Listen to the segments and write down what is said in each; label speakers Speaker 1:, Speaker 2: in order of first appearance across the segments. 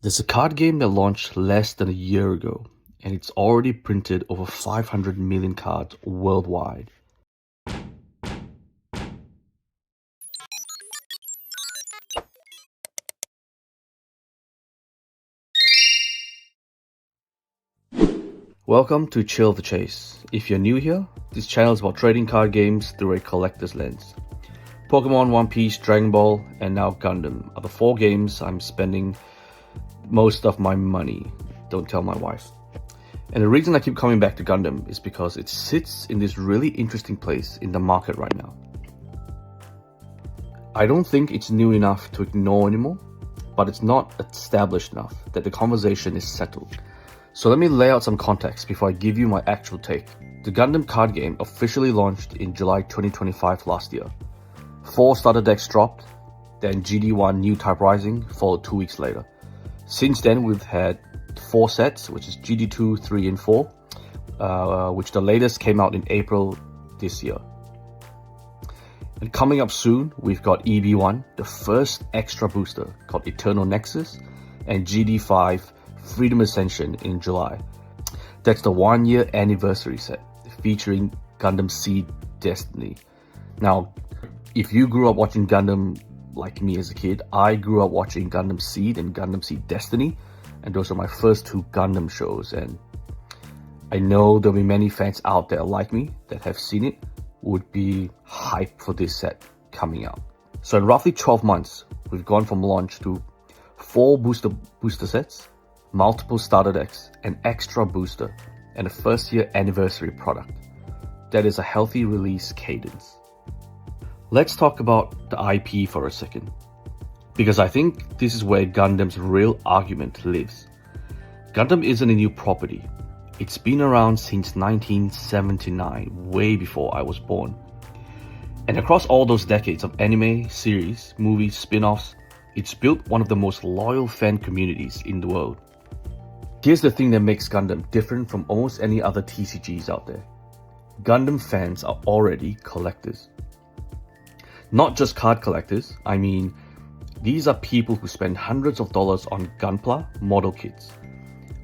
Speaker 1: There's a card game that launched less than a year ago, and it's already printed over 500 million cards worldwide. Welcome to Chill the Chase. If you're new here, this channel is about trading card games through a collector's lens. Pokemon, One Piece, Dragon Ball, and now Gundam are the 4 games I'm spending most of my money. Don't tell my wife. And the reason I keep coming back to Gundam is because it sits in this really interesting place in the market right now. I don't think it's new enough to ignore anymore, but it's not established enough that the conversation is settled. So let me lay out some context before I give you my actual take. The Gundam Card Game officially launched in July 2025 last year. 4 starter decks dropped, then GD01 Newtype Rising followed 2 weeks later. Since then, we've had 4 sets, which is GD2, 3, and 4, which the latest came out in April this year. And coming up soon, we've got EB1, the first extra booster called Eternal Nexus, and GD5, Freedom Ascension in July. That's the 1-year anniversary set, featuring Gundam Seed Destiny. Now, if you grew up watching Gundam like me as a kid, I grew up watching Gundam Seed and Gundam Seed Destiny, and those are my first 2 Gundam shows, and I know there'll be many fans out there like me that have seen it, would be hyped for this set coming out. So in roughly 12 months, we've gone from launch to 4 booster sets, multiple starter decks, an extra booster, and a first-year anniversary product. That is a healthy release cadence. Let's talk about the IP for a second, because I think this is where Gundam's real argument lives. Gundam isn't a new property. It's been around since 1979, way before I was born. And across all those decades of anime, series, movies, spin-offs, it's built one of the most loyal fan communities in the world. Here's the thing that makes Gundam different from almost any other TCGs out there. Gundam fans are already collectors. Not just card collectors, I mean, these are people who spend hundreds of dollars on Gunpla model kits,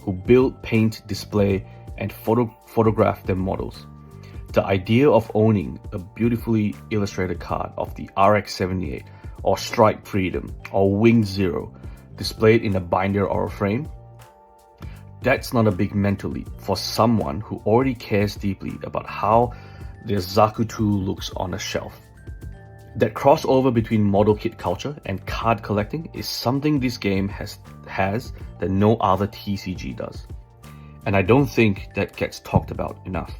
Speaker 1: who build, paint, display, and photograph their models. The idea of owning a beautifully illustrated card of the RX-78 or Strike Freedom or Wing Zero displayed in a binder or a frame, that's not a big mental leap for someone who already cares deeply about how their Zakuto looks on a shelf. That crossover between model kit culture and card collecting is something this game has that no other TCG does. And I don't think that gets talked about enough.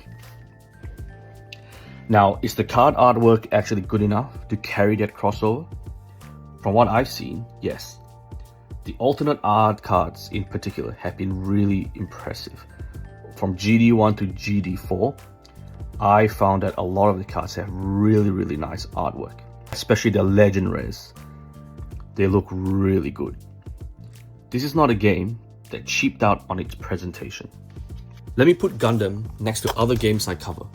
Speaker 1: Now, is the card artwork actually good enough to carry that crossover? From what I've seen, yes. The alternate art cards in particular have been really impressive. From GD1 to GD4, I found that a lot of the cards have really nice artwork, especially the legend rares. They look really good. This is not a game that cheaped out on its presentation. Let me put Gundam next to other games I cover,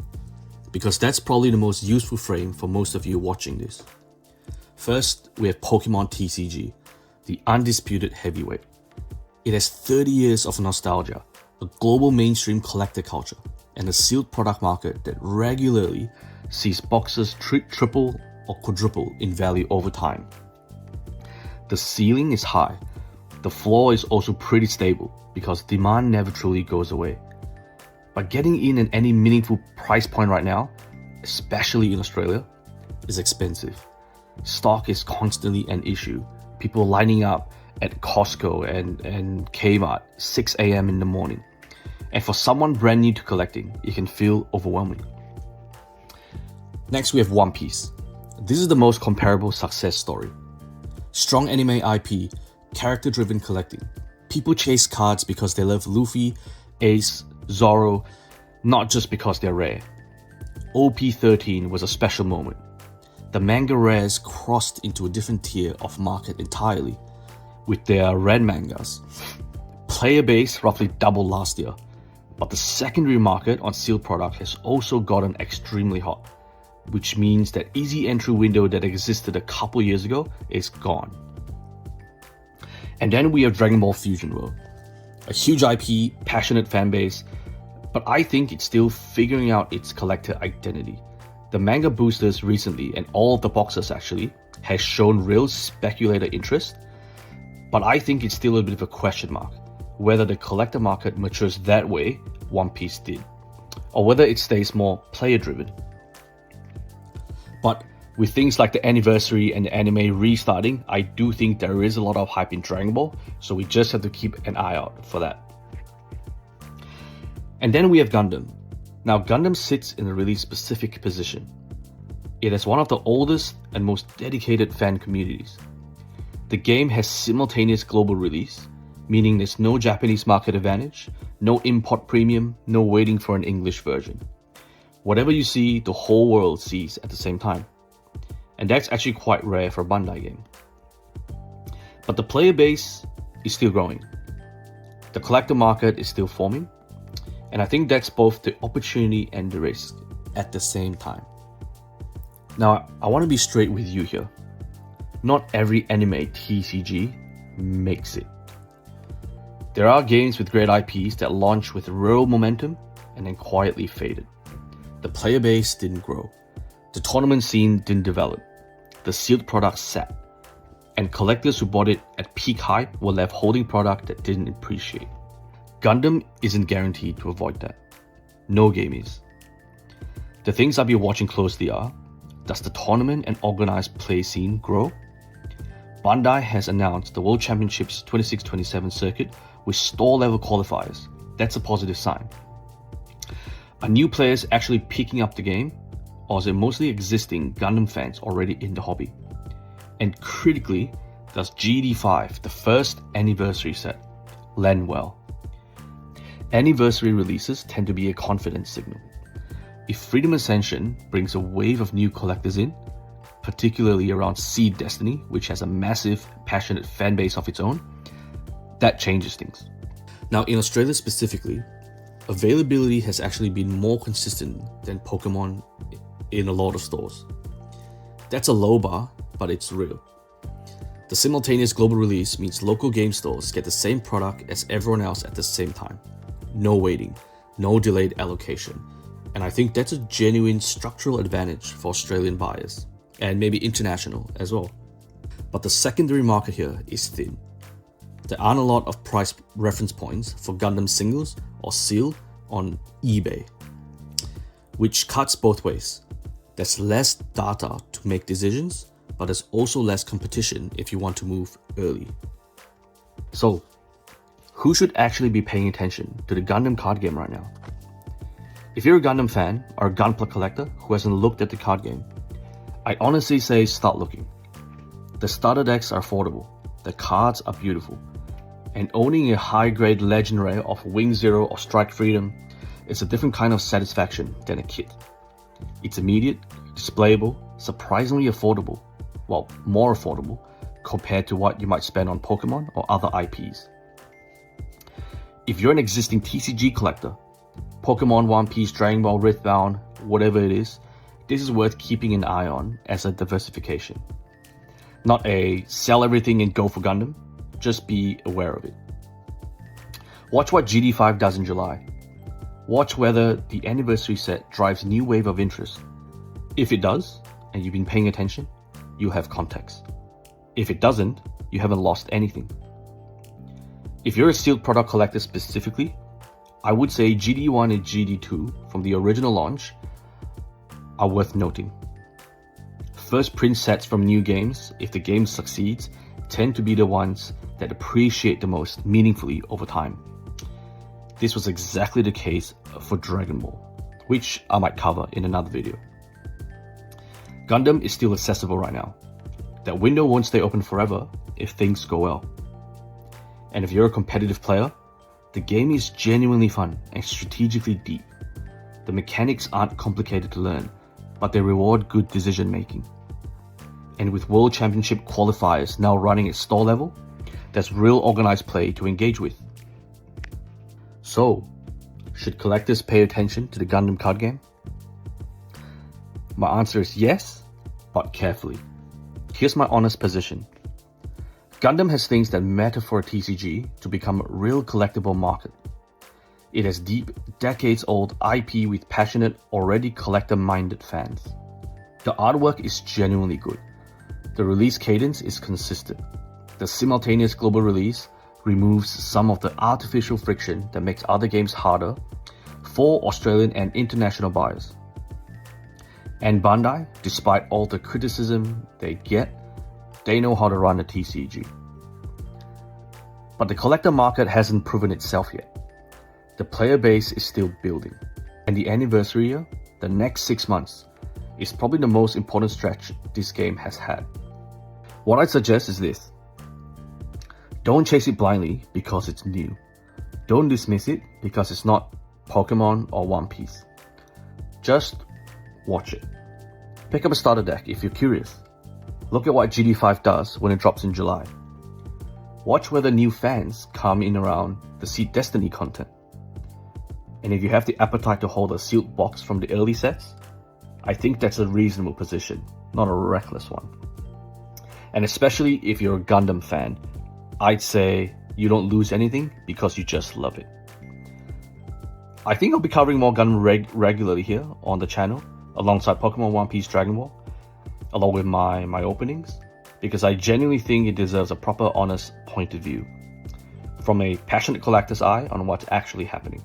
Speaker 1: because that's probably the most useful frame for most of you watching this. First, we have Pokemon TCG, the undisputed heavyweight. It has 30 years of nostalgia, a global mainstream collector culture, and a sealed product market that regularly sees boxes triple or quadruple in value over time. The ceiling is high. The floor is also pretty stable because demand never truly goes away. But getting in at any meaningful price point right now, especially in Australia, is expensive. Stock is constantly an issue. People lining up at Costco and Kmart 6 a.m. in the morning. And for someone brand new to collecting, it can feel overwhelming. Next, we have One Piece. This is the most comparable success story. Strong anime IP, character-driven collecting. People chase cards because they love Luffy, Ace, Zoro, not just because they're rare. OP13 was a special moment. The manga rares crossed into a different tier of market entirely, with their red mangas. Player base roughly doubled last year, but the secondary market on sealed product has also gotten extremely hot, which means that easy entry window that existed a couple years ago is gone. And then we have Dragon Ball Fusion World. A huge IP, passionate fanbase, but I think it's still figuring out its collector identity. The manga boosters recently, and all of the boxes actually, has shown real speculator interest, but I think it's still a bit of a question mark whether the collector market matures that way One Piece did, or whether it stays more player driven. But with things like the anniversary and the anime restarting, I do think there is a lot of hype in Dragon Ball, so we just have to keep an eye out for that. And then we have Gundam. Now Gundam sits in a really specific position. It has one of the oldest and most dedicated fan communities. The game has simultaneous global release, meaning there's no Japanese market advantage, no import premium, no waiting for an English version. Whatever you see, the whole world sees at the same time. And that's actually quite rare for a Bandai game. But the player base is still growing. The collector market is still forming. And I think that's both the opportunity and the risk at the same time. Now, I want to be straight with you here. Not every anime TCG makes it. There are games with great IPs that launch with real momentum and then quietly faded. The player base didn't grow. The tournament scene didn't develop. The sealed product sat. And collectors who bought it at peak hype were left holding product that didn't appreciate. Gundam isn't guaranteed to avoid that. No game is. The things I'll be watching closely are, does the tournament and organized play scene grow? Bandai has announced the World Championships 26-27 circuit with store level qualifiers. That's a positive sign. Are new players actually picking up the game, or is it mostly existing Gundam fans already in the hobby? And critically, does GD5, the first anniversary set, land well? Anniversary releases tend to be a confidence signal. If Freedom Ascension brings a wave of new collectors in, particularly around Seed Destiny, which has a massive, passionate fan base of its own, that changes things. Now, in Australia specifically, availability has actually been more consistent than Pokemon in a lot of stores. That's a low bar, but it's real. The simultaneous global release means local game stores get the same product as everyone else at the same time. No waiting, no delayed allocation. And I think that's a genuine structural advantage for Australian buyers, and maybe international as well. But the secondary market here is thin. There aren't a lot of price reference points for Gundam singles or sealed on eBay, which cuts both ways. There's less data to make decisions, but there's also less competition if you want to move early. So, who should actually be paying attention to the Gundam card game right now? If you're a Gundam fan or a Gunpla collector who hasn't looked at the card game, I honestly say start looking. The starter decks are affordable, the cards are beautiful, and owning a high-grade legend rare of Wing Zero or Strike Freedom is a different kind of satisfaction than a kit. It's immediate, displayable, surprisingly affordable, well, more affordable compared to what you might spend on Pokemon or other IPs. If you're an existing TCG collector, Pokemon, One Piece, Dragon Ball, Riftbound, whatever it is, this is worth keeping an eye on as a diversification. Not a sell everything and go for Gundam, just be aware of it. Watch what GD5 does in July. Watch whether the anniversary set drives a new wave of interest. If it does, and you've been paying attention, you'll have context. If it doesn't, you haven't lost anything. If you're a sealed product collector specifically, I would say GD1 and GD2 from the original launch are worth noting. First print sets from new games, if the game succeeds, tend to be the ones that appreciate the most meaningfully over time. This was exactly the case for Dragon Ball, which I might cover in another video. Gundam is still accessible right now. That window won't stay open forever if things go well. And if you're a competitive player, the game is genuinely fun and strategically deep. The mechanics aren't complicated to learn, but they reward good decision making. And with World Championship qualifiers now running at store level, there's real organized play to engage with. So, should collectors pay attention to the Gundam card game? My answer is yes, but carefully. Here's my honest position. Gundam has things that matter for a TCG to become a real collectible market. It has deep, decades-old IP with passionate, already collector-minded fans. The artwork is genuinely good. The release cadence is consistent. The simultaneous global release removes some of the artificial friction that makes other games harder for Australian and international buyers. And Bandai, despite all the criticism they get, they know how to run a TCG. But the collector market hasn't proven itself yet. The player base is still building, and the anniversary year, the next 6 months, is probably the most important stretch this game has had. What I'd suggest is this. Don't chase it blindly because it's new. Don't dismiss it because it's not Pokemon or One Piece. Just watch it. Pick up a starter deck if you're curious. Look at what GD5 does when it drops in July. Watch whether new fans come in around the Seed Destiny content. And if you have the appetite to hold a sealed box from the early sets, I think that's a reasonable position, not a reckless one. And especially if you're a Gundam fan, I'd say you don't lose anything because you just love it. I think I'll be covering more Gundam regularly here on the channel, alongside Pokemon, One Piece, Dragon Ball, along with my openings, because I genuinely think it deserves a proper, honest point of view, from a passionate collector's eye on what's actually happening.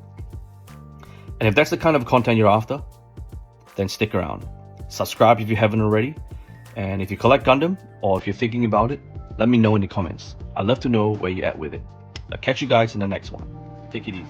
Speaker 1: And if that's the kind of content you're after, then stick around. Subscribe if you haven't already, and if you collect Gundam, or if you're thinking about it, let me know in the comments. I'd love to know where you're at with it. I'll catch you guys in the next one. Take it easy.